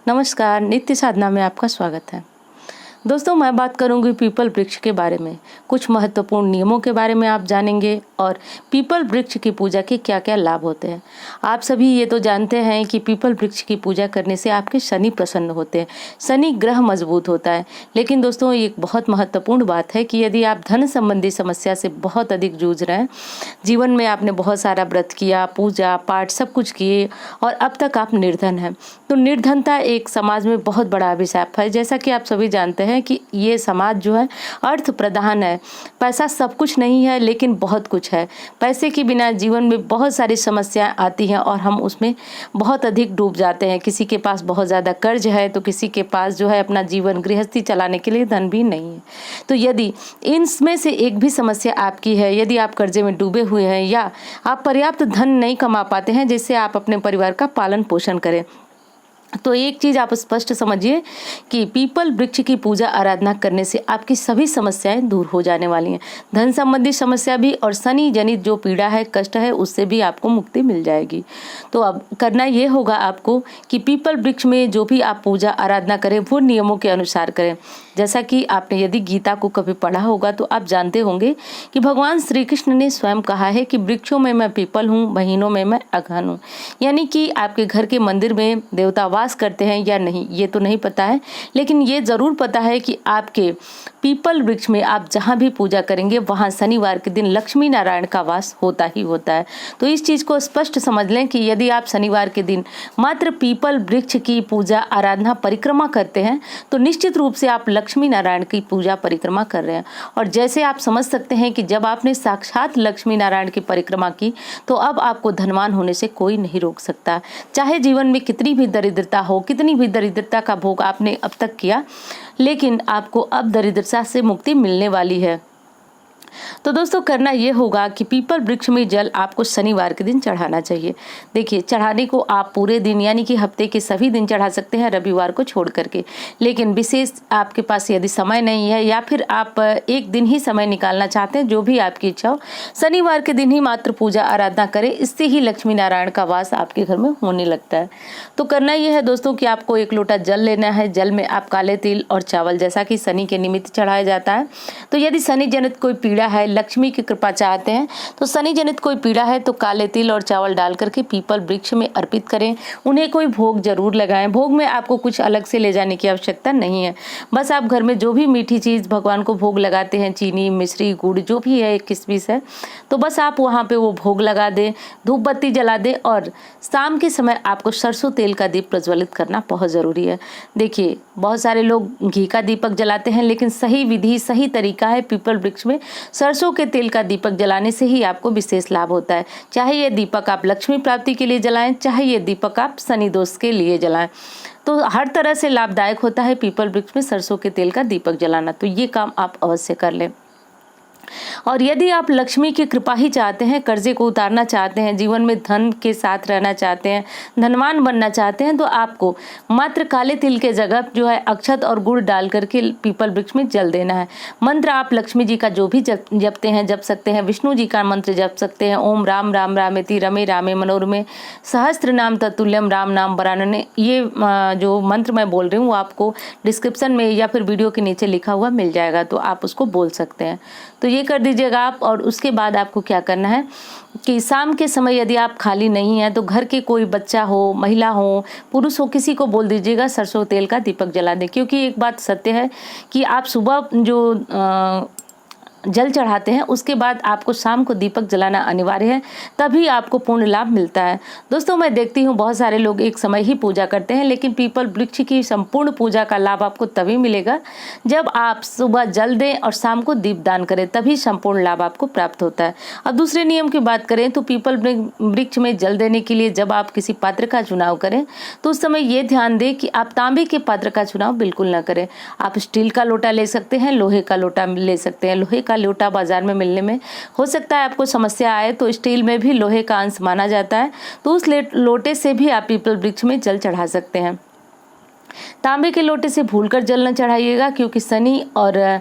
नमस्कार, नित्य साधना में आपका स्वागत है। दोस्तों, मैं बात करूंगी पीपल वृक्ष के बारे में। कुछ महत्वपूर्ण नियमों के बारे में आप जानेंगे और पीपल वृक्ष की पूजा के क्या क्या लाभ होते हैं। आप सभी ये तो जानते हैं कि पीपल वृक्ष की पूजा करने से आपके शनि प्रसन्न होते हैं, शनि ग्रह मजबूत होता है। लेकिन दोस्तों, एक बहुत महत्वपूर्ण बात है कि यदि आप धन संबंधी समस्या से बहुत अधिक जूझ रहे हैं, जीवन में आपने बहुत सारा व्रत किया, पूजा पाठ सब कुछ किए और अब तक आप निर्धन हैं, तो निर्धनता एक समाज में बहुत बड़ा अभिशाप है। जैसा कि आप सभी जानते हैं कि ये समाज जो है अर्थ प्रधान है। पैसा सब कुछ नहीं है, लेकिन बहुत कुछ है। पैसे के बिना जीवन में बहुत सारी समस्याएं आती हैं और हम उसमें बहुत अधिक डूब जाते हैं। किसी के पास बहुत ज़्यादा कर्ज है, तो किसी के पास जो है अपना जीवन गृहस्थी चलाने के लिए धन भी नहीं है। तो यदि इनमें से एक भी समस्या आपकी है, यदि आप कर्जे में डूबे हुए हैं या आप पर्याप्त धन नहीं कमा पाते हैं जिससे आप अपने परिवार का पालन पोषण करें, तो एक चीज आप स्पष्ट समझिए कि पीपल वृक्ष की पूजा आराधना करने से आपकी सभी समस्याएं दूर हो जाने वाली हैं। धन संबंधी समस्या भी और शनि जनित जो पीड़ा है, कष्ट है, उससे भी आपको मुक्ति मिल जाएगी। तो अब करना ये होगा आपको कि पीपल वृक्ष में जो भी आप पूजा आराधना करें वो नियमों के अनुसार करें। जैसा कि आपने यदि गीता को कभी पढ़ा होगा तो आप जानते होंगे कि भगवान श्री कृष्ण ने स्वयं कहा है कि वृक्षों में मैं पीपल हूँ, महीनों में मैं अगहन हूँ। यानी कि आपके घर के मंदिर में देवता वास करते हैं या नहीं ये तो नहीं पता है, लेकिन ये जरूर पता है कि आपके पीपल वृक्ष में आप जहाँ भी पूजा करेंगे वहाँ शनिवार के दिन लक्ष्मी नारायण का वास होता ही होता है। तो इस चीज को स्पष्ट समझ लें कि यदि आप शनिवार के दिन मात्र पीपल वृक्ष की पूजा आराधना परिक्रमा करते हैं तो निश्चित रूप से आप लक्ष्मी नारायण की पूजा परिक्रमा कर रहे हैं। और जैसे आप समझ सकते हैं कि जब आपने साक्षात लक्ष्मी नारायण की परिक्रमा की तो अब आपको धनवान होने से कोई नहीं रोक सकता। चाहे जीवन में कितनी भी दरिद्रता हो, कितनी भी दरिद्रता का भोग आपने अब तक किया, लेकिन आपको अब दरिद्रता से मुक्ति मिलने वाली है। तो दोस्तों, करना ये होगा कि पीपल वृक्ष में जल आपको शनिवार के दिन चढ़ाना चाहिए। देखिए, चढ़ाने को आप पूरे दिन यानी कि हफ्ते के सभी दिन चढ़ा सकते हैं, रविवार को छोड़ करके। लेकिन विशेष आपके पास यदि समय नहीं है या फिर आप एक दिन ही समय निकालना चाहते हैं, जो भी आपकी इच्छा हो, शनिवार के दिन ही मात्र पूजा आराधना करें। इससे ही लक्ष्मी नारायण का वास आपके घर में होने लगता है। तो करना यह है दोस्तों कि आपको 1 लोटा जल लेना है। जल में आप काले तिल और चावल, जैसा कि शनि के निमित्त चढ़ाया जाता है, तो यदि शनि जनित कोई पीड़ा है, लक्ष्मी की कृपा चाहते हैं, तो शनि जनित कोई पीड़ा है तो काले तिल और चावल डाल करके पीपल वृक्ष में अर्पित करें। उन्हें कोई भोग जरूर लगाएं। भोग में आपको कुछ अलग से ले जाने की आवश्यकता नहीं है। बस आप घर में जो भी मीठी चीज भगवान को भोग लगाते हैं, चीनी, मिश्री, गुड़ जो भी है, किशमिश है, तो बस आप वहां पे वो भोग लगा दें, धूप बत्ती जला दें। और शाम के समय आपको सरसों तेल का दीप प्रज्वलित करना बहुत जरूरी है। देखिए, बहुत सारे लोग घी का दीपक जलाते हैं, लेकिन सही विधि, सही तरीका है पीपल वृक्ष में सरसों के तेल का दीपक जलाने से ही आपको विशेष लाभ होता है। चाहे ये दीपक आप लक्ष्मी प्राप्ति के लिए जलाएं, चाहे ये दीपक आप शनि दोष के लिए जलाएं, तो हर तरह से लाभदायक होता है पीपल वृक्ष में सरसों के तेल का दीपक जलाना। तो ये काम आप अवश्य कर लें। और यदि आप लक्ष्मी की कृपा ही चाहते हैं, कर्जे को उतारना चाहते हैं, जीवन में धन के साथ रहना चाहते हैं, धनवान बनना चाहते हैं, तो आपको मात्र काले तिल के जगह जो है अक्षत और गुड़ डाल करके पीपल वृक्ष में जल देना है। मंत्र आप लक्ष्मी जी का जो भी जपते हैं जप सकते हैं। विष्णु जी का मंत्र जप सकते हैं, ओम राम राम रामेति रमे रामे मनोरमे सहस्त्र नाम तत्तुल्यम राम नाम वरानने। ये जो मंत्र मैं बोल रही हूँ वो आपको डिस्क्रिप्शन में या फिर वीडियो के नीचे लिखा हुआ मिल जाएगा, तो आप उसको बोल सकते हैं। तो ये कर दीजिएगा आप। और उसके बाद आपको क्या करना है कि शाम के समय यदि आप खाली नहीं हैं तो घर के कोई बच्चा हो, महिला हो, पुरुष हो, किसी को बोल दीजिएगा सरसों तेल का दीपक जला दें। क्योंकि एक बात सत्य है कि आप सुबह जो जल चढ़ाते हैं उसके बाद आपको शाम को दीपक जलाना अनिवार्य है, तभी आपको पूर्ण लाभ मिलता है। दोस्तों, मैं देखती हूँ बहुत सारे लोग एक समय ही पूजा करते हैं, लेकिन पीपल वृक्ष की संपूर्ण पूजा का लाभ आपको तभी मिलेगा जब आप सुबह जल दें और शाम को दीपदान करें, तभी संपूर्ण लाभ आपको प्राप्त होता है। अब दूसरे नियम की बात करें तो पीपल वृक्ष में जल देने के लिए जब आप किसी पात्र का चुनाव करें तो उस समय ये ध्यान दें कि आप तांबे के पात्र का चुनाव बिल्कुल न करें। आप स्टील का लोटा ले सकते हैं, लोहे का लोटा ले सकते हैं। लोहे का लोटा बाजार में मिलने में हो सकता है आपको समस्या आए, तो स्टील में भी लोहे का अंश माना जाता है, तो उस लोटे से भी आप पीपल वृक्ष में जल चढ़ा सकते हैं। तांबे के लोटे से भूलकर जल न चढ़ाइएगा, क्योंकि शनि और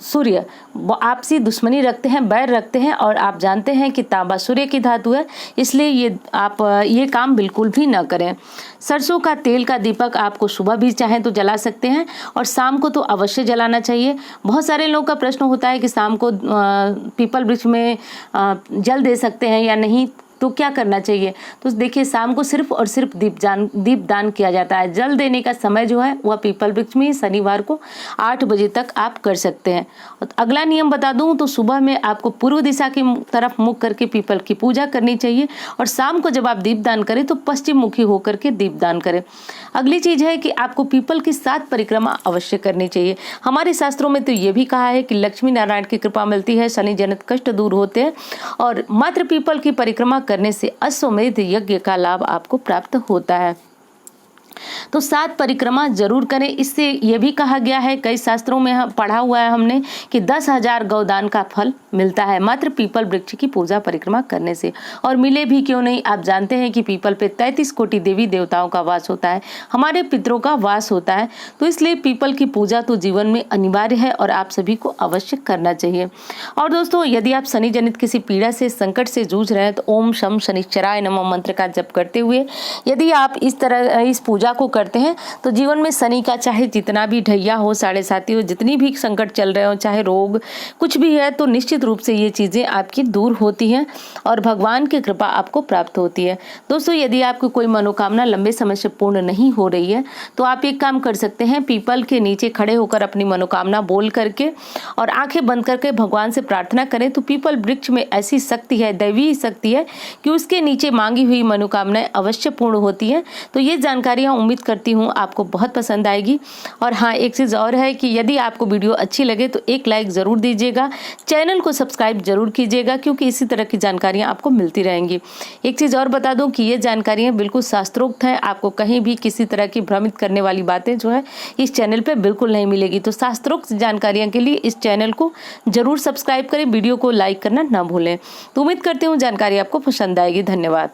सूर्य आपसी दुश्मनी रखते हैं, बैर रखते हैं, और आप जानते हैं कि तांबा सूर्य की धातु है, इसलिए आप ये काम बिल्कुल भी ना करें। सरसों का तेल का दीपक आपको सुबह भी चाहें तो जला सकते हैं, और शाम को तो अवश्य जलाना चाहिए। बहुत सारे लोगों का प्रश्न होता है कि शाम को पीपल वृक्ष में जल दे सकते हैं या नहीं, तो क्या करना चाहिए? तो देखिए, शाम को सिर्फ और सिर्फ दीपदान किया जाता है। जल देने का समय जो है वह पीपल वृक्ष में शनिवार को 8 बजे तक आप कर सकते हैं। और अगला नियम बता दूं तो सुबह में आपको पूर्व दिशा की तरफ मुख करके पीपल की पूजा करनी चाहिए, और शाम को जब आप दीपदान करें तो पश्चिम मुखी होकर के दीपदान करें। अगली चीज है कि आपको पीपल की 7 परिक्रमा अवश्य करनी चाहिए। हमारे शास्त्रों में तो ये भी कहा है कि लक्ष्मी नारायण की कृपा मिलती है, शनि जनित कष्ट दूर होते हैं, और मात्र पीपल की परिक्रमा करने से अश्वमेध यज्ञ का लाभ आपको प्राप्त होता है। तो 7 परिक्रमा जरूर करें। इससे यह भी कहा गया है, कई शास्त्रों में पढ़ा हुआ है हमने, कि 10,000 गौदान का फल मिलता है मात्र पीपल वृक्ष की पूजा परिक्रमा करने से। और मिले भी क्यों नहीं, आप जानते हैं कि पीपल पे 33 कोटि देवी देवताओं का वास होता है, हमारे पितरों का वास होता है, तो इसलिए पीपल की पूजा तो जीवन में अनिवार्य है और आप सभी को अवश्य करना चाहिए। और दोस्तों, यदि आप शनि जनित किसी पीड़ा से, संकट से जूझ रहे हैं तो ओम शम शनिश्चराय नमः मंत्र का जप करते हुए यदि आप इस तरह इस पूजा को करते हैं तो जीवन में शनि का चाहे जितना भी ढैया हो, साढ़े साथी हो, जितनी भी संकट चल रहे हो, चाहे रोग कुछ भी है, तो निश्चित रूप से ये चीजें आपकी दूर होती हैं और भगवान की कृपा आपको प्राप्त होती है। दोस्तों, यदि आपकी कोई मनोकामना लंबे समय से पूर्ण नहीं हो रही है तो आप एक काम कर सकते हैं, पीपल के नीचे खड़े होकर अपनी मनोकामना बोल करके और आंखें बंद करके भगवान से प्रार्थना करें, तो पीपल वृक्ष में ऐसी शक्ति है, दैवी शक्ति है, कि उसके नीचे मांगी हुई मनोकामनाएं अवश्य पूर्ण होती है। तो ये जानकारियां उम्मीद करती हूँ आपको बहुत पसंद आएगी। और हाँ, एक चीज़ और है कि यदि आपको वीडियो अच्छी लगे तो एक लाइक ज़रूर दीजिएगा, चैनल को सब्सक्राइब जरूर कीजिएगा, क्योंकि इसी तरह की जानकारियाँ आपको मिलती रहेंगी। एक चीज़ और बता दूं कि ये जानकारियाँ बिल्कुल शास्त्रोक्त हैं, आपको कहीं भी किसी तरह की भ्रमित करने वाली बातें जो है इस चैनल पर बिल्कुल नहीं मिलेगी। तो शास्त्रोक्त जानकारियों के लिए इस चैनल को जरूर सब्सक्राइब करें, वीडियो को लाइक करना ना भूलें। तो उम्मीद करती हूँ जानकारी आपको पसंद आएगी। धन्यवाद।